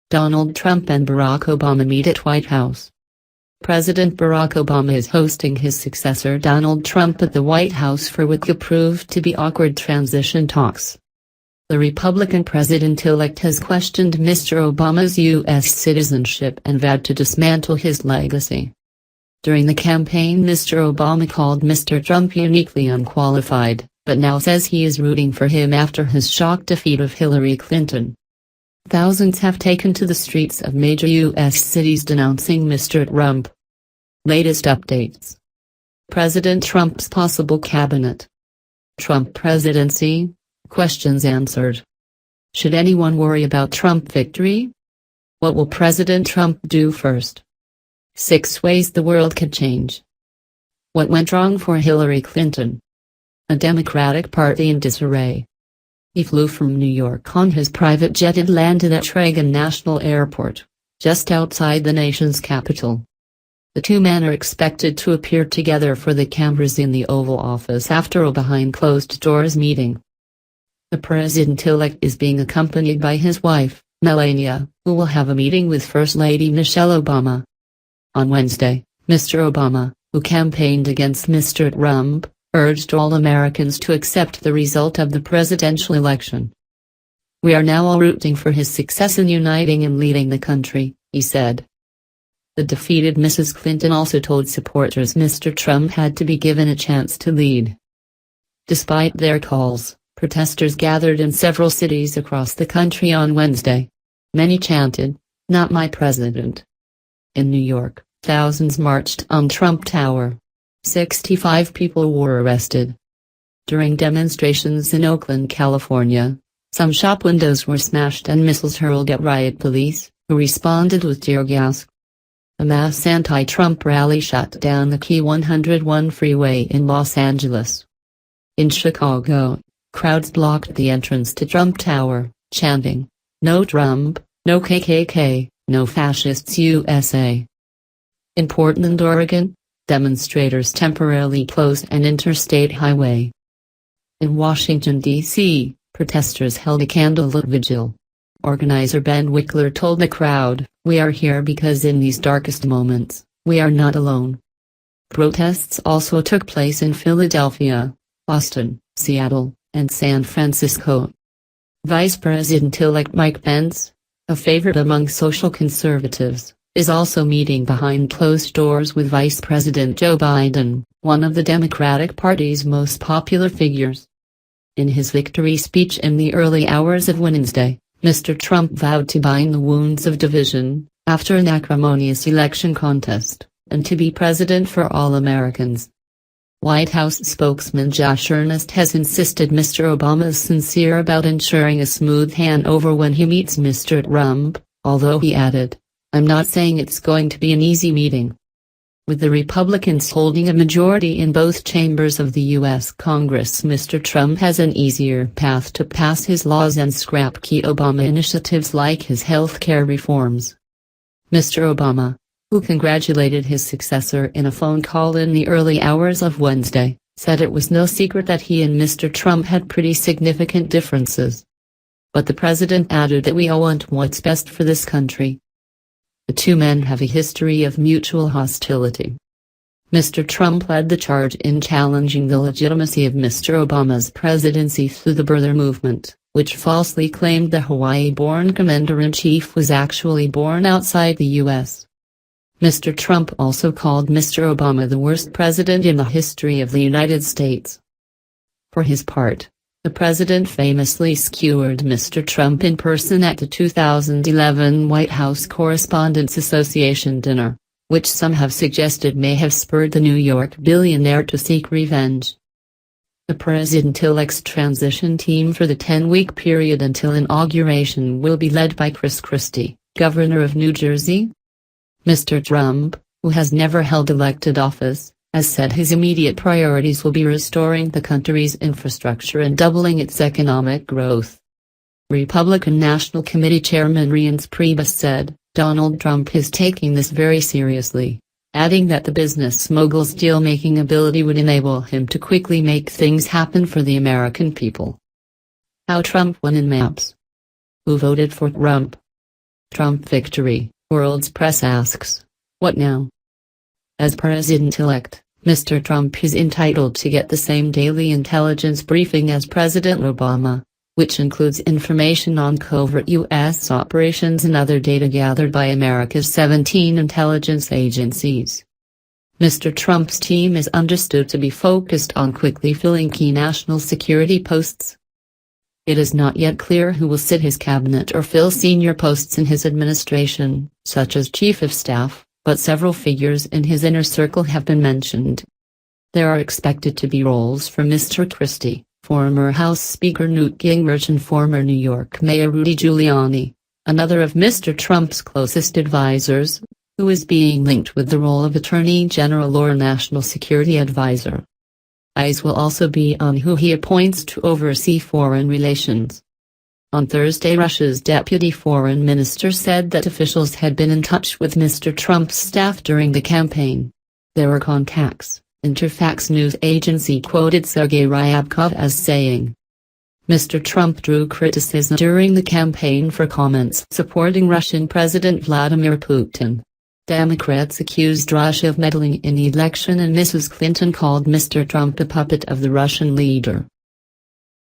Donald Trump and Barack Obama meet at White House. President Barack Obama is hosting his successor Donald Trump at the White House for what could prove to be awkward transition talks. The Republican president-elect has questioned Mr. Obama's U.S. citizenship and vowed to dismantle his legacy. During the campaign, Mr. Obama called Mr. Trump uniquely unqualified, but now says he is rooting for him after his shock defeat of Hillary Clinton. Thousands have taken to the streets of major U.S. cities denouncing Mr. Trump. Latest updates. President Trump's possible cabinet. Trump presidency? Questions answered. Should anyone worry about Trump victory? What will President Trump do first? 6 ways the world could change. What went wrong for Hillary Clinton? A Democratic Party in disarray. He flew from New York on his private jet and landed at Reagan National Airport, just outside the nation's capital. The two men are expected to appear together for the cameras in the Oval Office after a behind-closed-doors meeting. The president-elect is being accompanied by his wife, Melania, who will have a meeting with First Lady Michelle Obama. On Wednesday, Mr. Obama, who campaigned against Mr. Trump, urged all Americans to accept the result of the presidential election. "We are now all rooting for his success in uniting and leading the country," he said. The defeated Mrs. Clinton also told supporters Mr. Trump had to be given a chance to lead. Despite their calls, protesters gathered in several cities across the country on Wednesday. Many chanted, "Not my president." In New York, thousands marched on Trump Tower. 65 people were arrested. During demonstrations in Oakland, California, some shop windows were smashed and missiles hurled at riot police, who responded with tear gas. A mass anti-Trump rally shut down the Key 101 freeway in Los Angeles. In Chicago, crowds blocked the entrance to Trump Tower, chanting, "No Trump, no KKK, no fascists USA." In Portland, Oregon, demonstrators temporarily closed an interstate highway. In Washington, D.C., protesters held a candlelit vigil. Organizer Ben Wickler told the crowd, "We are here because in these darkest moments, we are not alone." Protests also took place in Philadelphia, Boston, Seattle, and San Francisco. Vice President-elect Mike Pence, a favorite among social conservatives, is also meeting behind closed doors with Vice President Joe Biden, one of the Democratic Party's most popular figures. In his victory speech in the early hours of Wednesday, Mr. Trump vowed to bind the wounds of division, after an acrimonious election contest, and to be president for all Americans. White House spokesman Josh Earnest has insisted Mr. Obama is sincere about ensuring a smooth handover when he meets Mr. Trump, although he added, "I'm not saying it's going to be an easy meeting." With the Republicans holding a majority in both chambers of the U.S. Congress, Mr. Trump has an easier path to pass his laws and scrap key Obama initiatives like his health care reforms. Mr. Obama, who congratulated his successor in a phone call in the early hours of Wednesday, said it was no secret that he and Mr. Trump had pretty significant differences. But the president added that we all want what's best for this country. The two men have a history of mutual hostility. Mr. Trump led the charge in challenging the legitimacy of Mr. Obama's presidency through the birther movement, which falsely claimed the Hawaii-born commander-in-chief was actually born outside the U.S. Mr. Trump also called Mr. Obama the worst president in the history of the United States. For his part, the president famously skewered Mr. Trump in person at the 2011 White House Correspondents' Association dinner, which some have suggested may have spurred the New York billionaire to seek revenge. The president-elect's transition team for the 10-week period until inauguration will be led by Chris Christie, governor of New Jersey. Mr. Trump, who has never held elected office, has said his immediate priorities will be restoring the country's infrastructure and doubling its economic growth. Republican National Committee Chairman Reince Priebus said, "Donald Trump is taking this very seriously," adding that the business mogul's deal-making ability would enable him to quickly make things happen for the American people. How Trump won in maps. Who voted for Trump? Trump victory, world's press asks, what now? As president-elect, Mr. Trump is entitled to get the same daily intelligence briefing as President Obama, which includes information on covert U.S. operations and other data gathered by America's 17 intelligence agencies. Mr. Trump's team is understood to be focused on quickly filling key national security posts. It is not yet clear who will sit his cabinet or fill senior posts in his administration, such as Chief of Staff, but several figures in his inner circle have been mentioned. There are expected to be roles for Mr. Christie, former House Speaker Newt Gingrich and former New York Mayor Rudy Giuliani, another of Mr. Trump's closest advisors, who is being linked with the role of Attorney General or National Security Advisor. Eyes will also be on who he appoints to oversee foreign relations. On Thursday, Russia's deputy foreign minister said that officials had been in touch with Mr. Trump's staff during the campaign. There were contacts, Interfax news agency quoted Sergei Ryabkov as saying. Mr. Trump drew criticism during the campaign for comments supporting Russian President Vladimir Putin. Democrats accused Russia of meddling in the election and Mrs. Clinton called Mr. Trump a puppet of the Russian leader.